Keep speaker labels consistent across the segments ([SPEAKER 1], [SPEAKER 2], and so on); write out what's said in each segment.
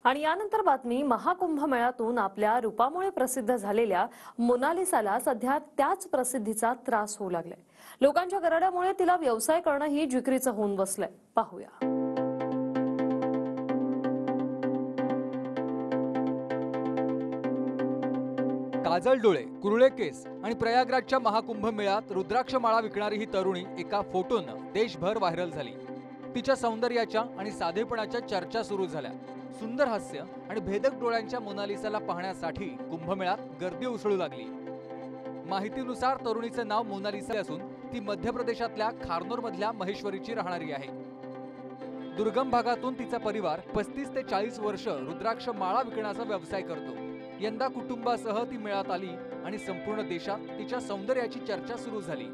[SPEAKER 1] आणि यानंतर बातमी, महाकुंभमेळ्यातून आपल्या रूपामुळे प्रसिद्ध झालेल्या मोनालिसाला सध्या त्याच प्रसिद्धीचा त्रास होऊ लागलाय। लोकांच्या गरड्यामुळे तिला व्यवसाय करणं ही जिकरीचं होऊन बसलंय। पाहूया।
[SPEAKER 2] काजल डोळे, कुरळे केस आणि प्रयागराजच्या महाकुंभमेळ्यात रुद्राक्षमाळा विकणारी ही तरुणी एका फोटोनं देशभर व्हायरल झाली। तिच्या सौंदर्याच्या आणि साधेपणाच्या चर्चा सुरू झाल्या। सुंदर हास्य आणि भेदक डोळ्यांच्या मोनालिसाला पाहण्यासाठी कुंभमेळ्यात गर्दी उसळू लागली। माहितीनुसार तरुणीचं नाव मोनालिसा असून ती मध्य प्रदेशातल्या खारनोरमधल्या महेश्वरीची राहणारी आहे। दुर्गम भागातून तिचा परिवार 35 ते 40 वर्ष रुद्राक्ष माळा विकण्याचा व्यवसाय करतो। यंदा कुटुंबासह ती मेळ्यात आली आणि संपूर्ण देशात तिच्या सौंदर्याची चर्चा सुरू झाली।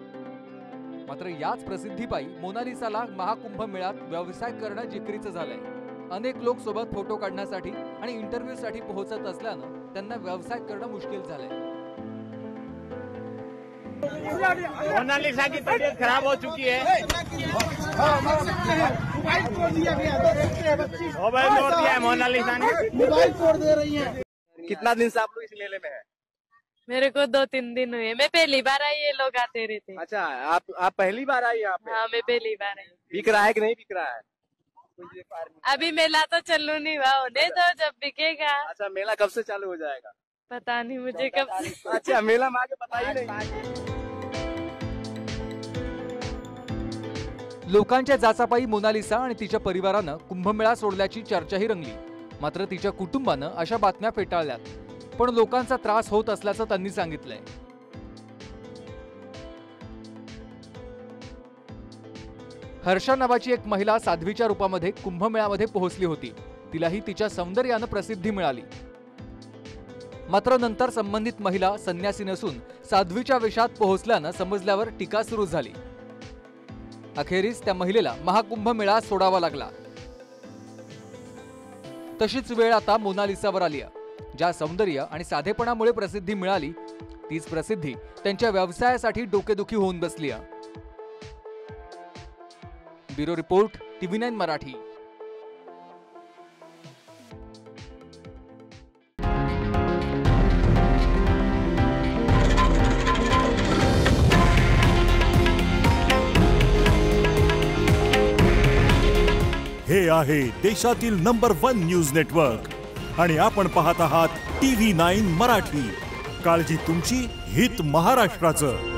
[SPEAKER 2] मात्र याच प्रसिद्धीपायी मोनालिसाला महाकुंभ मेळ्यात व्यवसाय करणं जिकरीचं झालंय। अनेक लोक सोबत फोटो काढण्यासाठी आणि इंटरव्ह्यूसाठी पोहोचत असल्यानं त्यांना व्यवसाय करणं मुश्किल झालंय।
[SPEAKER 3] मोनालिसा की तबीयत खराब हो चुकी है। मोबाइल तोड़ दिया है मोनालिसा ने, मोबाइल तोड़ दे रही है। कितना दिन से आप लोग इस मेले में है?
[SPEAKER 4] मेरे को 2-3 दिन हुए। मैं पहली बार आई, ये लोग आते रहते।
[SPEAKER 3] अच्छा, आप पहली बार आई यहाँ पे?
[SPEAKER 4] हाँ, मैं पहली बार आई।
[SPEAKER 3] बिक रहा है कि नहीं बिक रहा है?
[SPEAKER 4] अभी मेला तो चालू नहीं हुआ, होने तो जब बिकेगा।
[SPEAKER 3] अच्छा, मेला कब से चालू हो जाएगा?
[SPEAKER 4] पता नहीं मुझे कब।
[SPEAKER 3] अच्छा, मेला में आगे पता ही नहीं।
[SPEAKER 2] लोकांच्या जाचापायी मोनालिसा आणि तिच्या परिवारानं कुंभमेळा सोडल्याची चर्चाही रंगली। मात्र तिच्या कुटुंबानं अशा बातम्या फेटाळल्यात। पण लोकांचा त्रास होत असल्याचं त्यांनी सांगितलंय। हर्षा नावाची एक महिला साध्वीच्या रूपामध्ये कुंभमेळ्यामध्ये पोहोचली होती। तिलाही तिच्या सौंदर्यानं प्रसिद्धी मिळाली। मात्र नंतर संबंधित महिला संन्यासी नसून साध्वीच्या वेशात पोहोचल्यानं समजल्यावर टीका सुरू झाली। अखेरीस त्या महिलेला महाकुंभमेळा सोडावा लागला। तशीच वेळ आता मोनालिसावर आली आहे। ज्या सौंदर्य आणि साधेपणामुळे प्रसिद्धी मिळाली, तीच प्रसिद्धी त्यांच्या व्यवसायासाठी डोकेदुखी होऊन बसली आहे। Bureau report, TV9 Marathi.
[SPEAKER 5] हे आहे देशातील नंबर 1 न्यूज नेटवर्क आणि आपण पाहत आहात TV9 मराठी। काळजी तुमची, हित महाराष्ट्राचं।